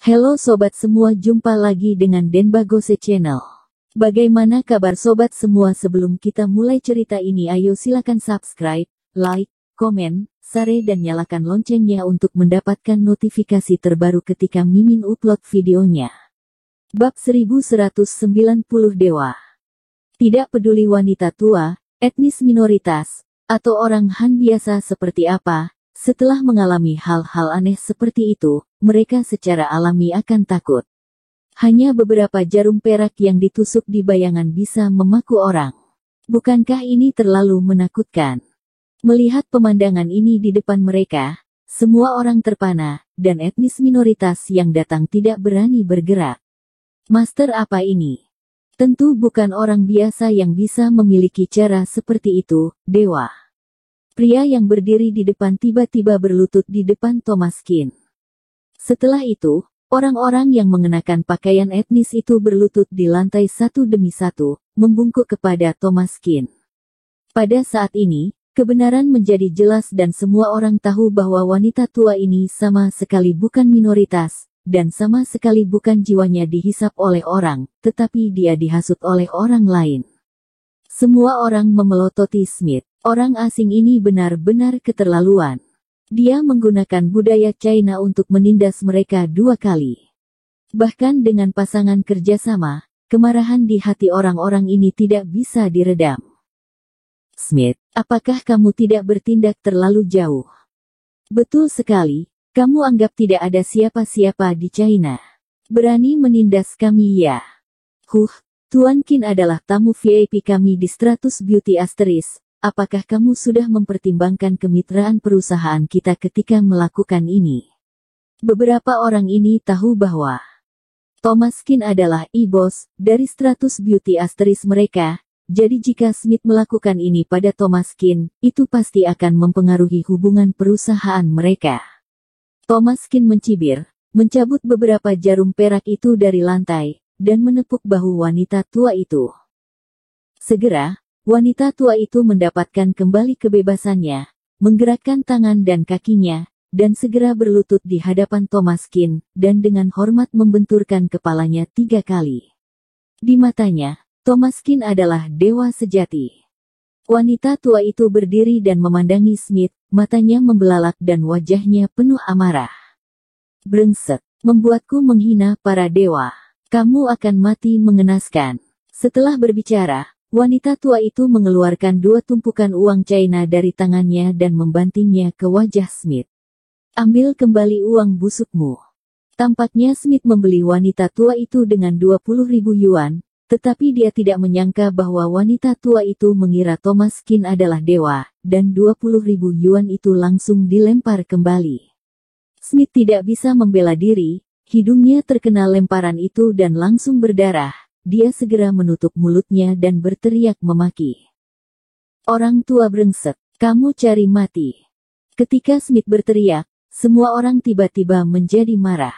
Halo sobat semua, jumpa lagi dengan Denbagose Channel. Bagaimana kabar sobat semua? Sebelum kita mulai cerita ini, ayo silakan subscribe, like, komen, share dan nyalakan loncengnya untuk mendapatkan notifikasi terbaru ketika Mimin upload videonya. Bab 1190 Dewa. Tidak peduli wanita tua, etnis minoritas, atau orang Han biasa seperti apa, setelah mengalami hal-hal aneh seperti itu, mereka secara alami akan takut. Hanya beberapa jarum perak yang ditusuk di bayangan bisa memaku orang. Bukankah ini terlalu menakutkan? Melihat pemandangan ini di depan mereka, semua orang terpana, dan etnis minoritas yang datang tidak berani bergerak. Master, apa ini? Tentu bukan orang biasa yang bisa memiliki cara seperti itu, Dewa. Pria yang berdiri di depan tiba-tiba berlutut di depan Thomaskin. Setelah itu, orang-orang yang mengenakan pakaian etnis itu berlutut di lantai satu demi satu, membungkuk kepada Thomaskin. Pada saat ini, kebenaran menjadi jelas dan semua orang tahu bahwa wanita tua ini sama sekali bukan minoritas, dan sama sekali bukan jiwanya dihisap oleh orang, tetapi dia dihasut oleh orang lain. Semua orang memelototi Smith. Orang asing ini benar-benar keterlaluan. Dia menggunakan budaya China untuk menindas mereka dua kali. Bahkan dengan pasangan kerjasama, kemarahan di hati orang-orang ini tidak bisa diredam. Smith, apakah kamu tidak bertindak terlalu jauh? Betul sekali, kamu anggap tidak ada siapa-siapa di China. Berani menindas kami ya? Tuan Qin adalah tamu VIP kami di Stratus Beauty Asteris. Apakah kamu sudah mempertimbangkan kemitraan perusahaan kita ketika melakukan ini? Beberapa orang ini tahu bahwa Thomaskin adalah bos dari Stratus Beauty Asteris mereka, jadi jika Smith melakukan ini pada Thomaskin, itu pasti akan mempengaruhi hubungan perusahaan mereka. Thomaskin mencibir, mencabut beberapa jarum perak itu dari lantai, dan menepuk bahu wanita tua itu. Segera, wanita tua itu mendapatkan kembali kebebasannya, menggerakkan tangan dan kakinya, dan segera berlutut di hadapan Thomaskin, dan dengan hormat membenturkan kepalanya 3 kali. Di matanya, Thomaskin adalah dewa sejati. Wanita tua itu berdiri dan memandangi Smith, matanya membelalak dan wajahnya penuh amarah. Brengsek, membuatku menghina para dewa. Kamu akan mati mengenaskan. Setelah berbicara, wanita tua itu mengeluarkan 2 tumpukan uang China dari tangannya dan membantingnya ke wajah Smith. Ambil kembali uang busukmu. Tampaknya Smith membeli wanita tua itu dengan 20.000 yuan, tetapi dia tidak menyangka bahwa wanita tua itu mengira Thomaskin adalah dewa, dan 20.000 yuan itu langsung dilempar kembali. Smith tidak bisa membela diri, hidungnya terkena lemparan itu dan langsung berdarah. Dia segera menutup mulutnya dan berteriak memaki. Orang tua brengsek, kamu cari mati. Ketika Smith berteriak, semua orang tiba-tiba menjadi marah.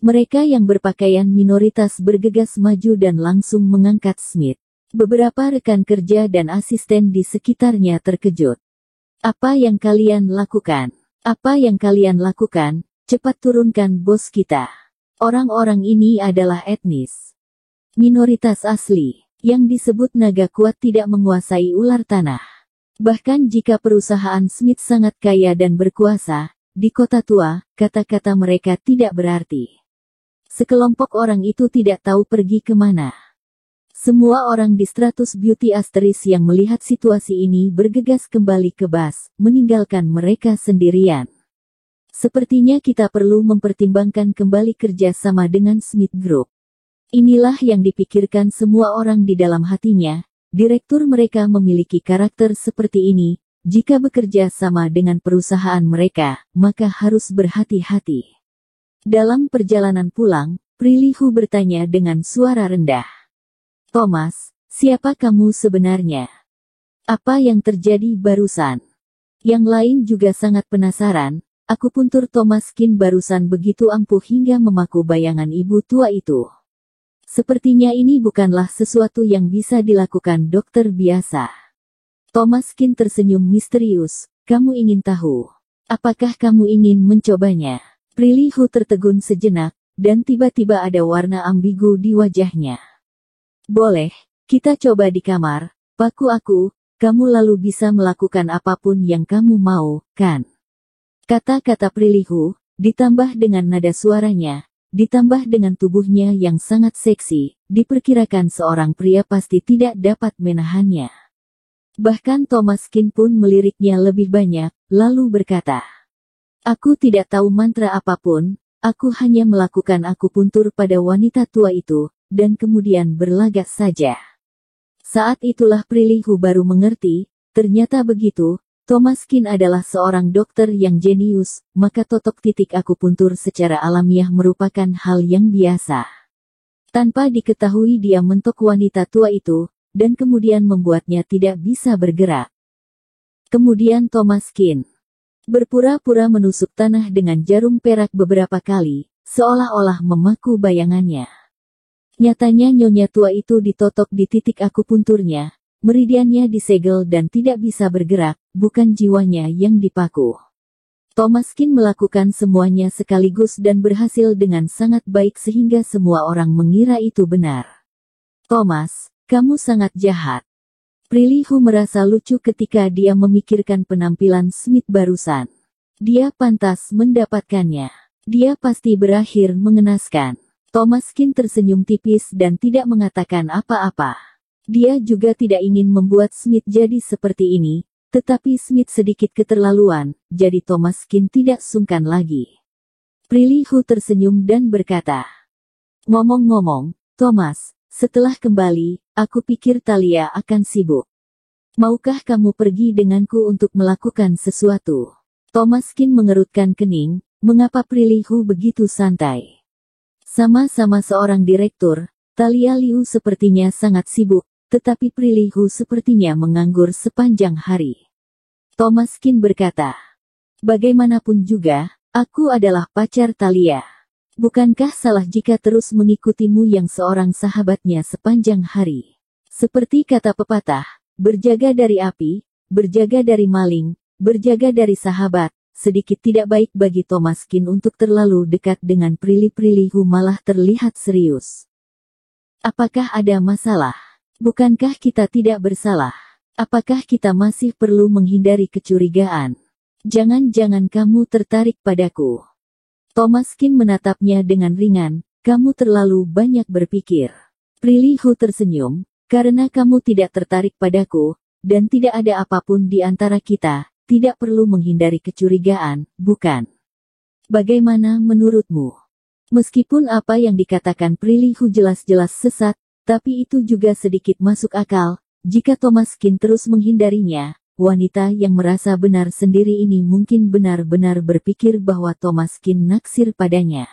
Mereka yang berpakaian minoritas bergegas maju dan langsung mengangkat Smith. Beberapa rekan kerja dan asisten di sekitarnya terkejut. Apa yang kalian lakukan? Apa yang kalian lakukan? Cepat turunkan bos kita. Orang-orang ini adalah etnis minoritas asli, yang disebut naga kuat tidak menguasai ular tanah. Bahkan jika perusahaan Smith sangat kaya dan berkuasa, di kota tua, kata-kata mereka tidak berarti. Sekelompok orang itu tidak tahu pergi kemana. Semua orang di Stratus Beauty Asteris yang melihat situasi ini bergegas kembali ke bas, meninggalkan mereka sendirian. Sepertinya kita perlu mempertimbangkan kembali kerja sama dengan Smith Group. Inilah yang dipikirkan semua orang di dalam hatinya. Direktur mereka memiliki karakter seperti ini. Jika bekerja sama dengan perusahaan mereka, maka harus berhati-hati. Dalam perjalanan pulang, Prilihu bertanya dengan suara rendah. Thomas, siapa kamu sebenarnya? Apa yang terjadi barusan? Yang lain juga sangat penasaran. Akupuntur Thomaskin barusan begitu ampuh hingga memaku bayangan ibu tua itu. Sepertinya ini bukanlah sesuatu yang bisa dilakukan dokter biasa. Thomaskin tersenyum misterius. Kamu ingin tahu? Apakah kamu ingin mencobanya? Prilihu tertegun sejenak, dan tiba-tiba ada warna ambigu di wajahnya. Boleh, kita coba di kamar, paku aku, kamu lalu bisa melakukan apapun yang kamu mau, kan? Kata-kata Prilly, ditambah dengan nada suaranya, ditambah dengan tubuhnya yang sangat seksi, diperkirakan seorang pria pasti tidak dapat menahannya. Bahkan Thomaskin pun meliriknya lebih banyak, lalu berkata, "Aku tidak tahu mantra apapun, aku hanya melakukan akupuntur pada wanita tua itu, dan kemudian berlagak saja." Saat itulah Prilly baru mengerti, ternyata begitu, Thomaskin adalah seorang dokter yang jenius, maka totok titik akupuntur secara alamiah merupakan hal yang biasa. Tanpa diketahui dia mentok wanita tua itu, dan kemudian membuatnya tidak bisa bergerak. Kemudian Thomaskin berpura-pura menusuk tanah dengan jarum perak beberapa kali, seolah-olah memaku bayangannya. Nyatanya nyonya tua itu ditotok di titik akupunturnya, meridiannya disegel dan tidak bisa bergerak, bukan jiwanya yang dipaku. Thomaskin melakukan semuanya sekaligus dan berhasil dengan sangat baik sehingga semua orang mengira itu benar. "Thomas, kamu sangat jahat." Prilly merasa lucu ketika dia memikirkan penampilan Smith barusan. Dia pantas mendapatkannya. Dia pasti berakhir mengenaskan. Thomaskin tersenyum tipis dan tidak mengatakan apa-apa. Dia juga tidak ingin membuat Smith jadi seperti ini, tetapi Smith sedikit keterlaluan, jadi Thomaskin tidak sungkan lagi. Prilly tersenyum dan berkata, "Ngomong-ngomong, Thomas, setelah kembali, aku pikir Talia akan sibuk. Maukah kamu pergi denganku untuk melakukan sesuatu?" Thomaskin mengerutkan kening, mengapa Prilly begitu santai? Sama-sama seorang direktur, Talia Liu sepertinya sangat sibuk, tetapi Prilly sepertinya menganggur sepanjang hari. Thomaskin berkata, "Bagaimanapun juga, aku adalah pacar Talia. Bukankah salah jika terus mengikutimu yang seorang sahabatnya sepanjang hari? Seperti kata pepatah, berjaga dari api, berjaga dari maling, berjaga dari sahabat." Sedikit tidak baik bagi Thomaskin untuk terlalu dekat dengan Prilly malah terlihat serius. "Apakah ada masalah? Bukankah kita tidak bersalah? Apakah kita masih perlu menghindari kecurigaan? Jangan-jangan kamu tertarik padaku?" Thomaskin menatapnya dengan ringan, "Kamu terlalu banyak berpikir." Prilly tersenyum, "Karena kamu tidak tertarik padaku, dan tidak ada apapun di antara kita, tidak perlu menghindari kecurigaan, bukan? Bagaimana menurutmu?" Meskipun apa yang dikatakan Prilly jelas-jelas sesat, tapi itu juga sedikit masuk akal. Jika Thomaskin terus menghindarinya, wanita yang merasa benar sendiri ini mungkin benar-benar berpikir bahwa Thomaskin naksir padanya.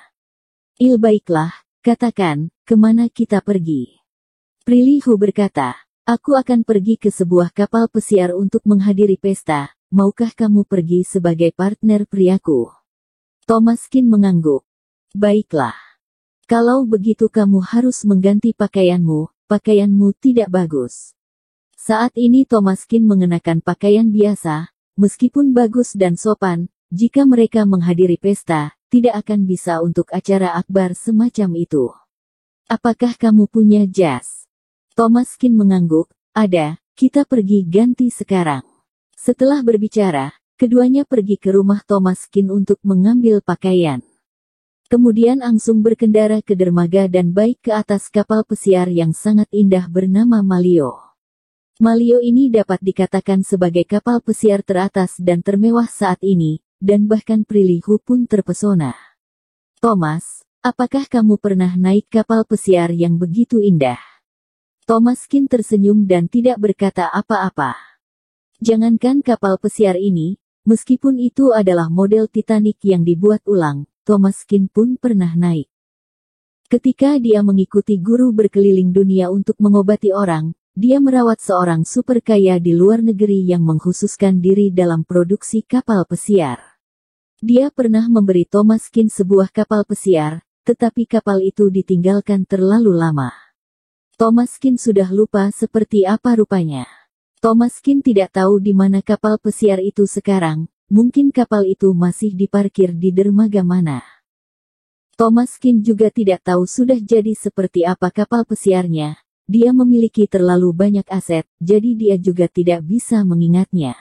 Baiklah, katakan, kemana kita pergi?" Prilly berkata, "Aku akan pergi ke sebuah kapal pesiar untuk menghadiri pesta. Maukah kamu pergi sebagai partner priaku?" Thomaskin mengangguk. "Baiklah. Kalau begitu kamu harus mengganti pakaianmu, pakaianmu tidak bagus." Saat ini Thomaskin mengenakan pakaian biasa, meskipun bagus dan sopan, jika mereka menghadiri pesta, tidak akan bisa untuk acara akbar semacam itu. "Apakah kamu punya jas?" Thomaskin mengangguk, "Ada, kita pergi ganti sekarang." Setelah berbicara, keduanya pergi ke rumah Thomaskin untuk mengambil pakaian. Kemudian langsung berkendara ke dermaga dan baik ke atas kapal pesiar yang sangat indah bernama Malio. Malio ini dapat dikatakan sebagai kapal pesiar teratas dan termewah saat ini, dan bahkan Prilly pun terpesona. "Thomas, apakah kamu pernah naik kapal pesiar yang begitu indah?" Thomaskin tersenyum dan tidak berkata apa-apa. Jangankan kapal pesiar ini, meskipun itu adalah model Titanic yang dibuat ulang, Thomaskin pun pernah naik. Ketika dia mengikuti guru berkeliling dunia untuk mengobati orang, dia merawat seorang super kaya di luar negeri yang mengkhususkan diri dalam produksi kapal pesiar. Dia pernah memberi Thomaskin sebuah kapal pesiar, tetapi kapal itu ditinggalkan terlalu lama. Thomaskin sudah lupa seperti apa rupanya. Thomaskin tidak tahu di mana kapal pesiar itu sekarang, mungkin kapal itu masih diparkir di dermaga mana. Thomas Kin juga tidak tahu sudah jadi seperti apa kapal pesiarnya. Dia memiliki terlalu banyak aset, jadi dia juga tidak bisa mengingatnya.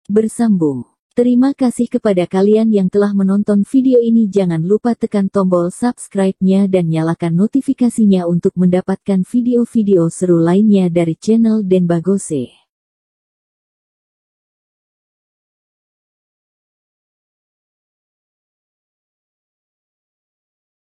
Bersambung. Terima kasih kepada kalian yang telah menonton video ini. Jangan lupa tekan tombol subscribe-nya dan nyalakan notifikasinya untuk mendapatkan video-video seru lainnya dari channel Denbagose.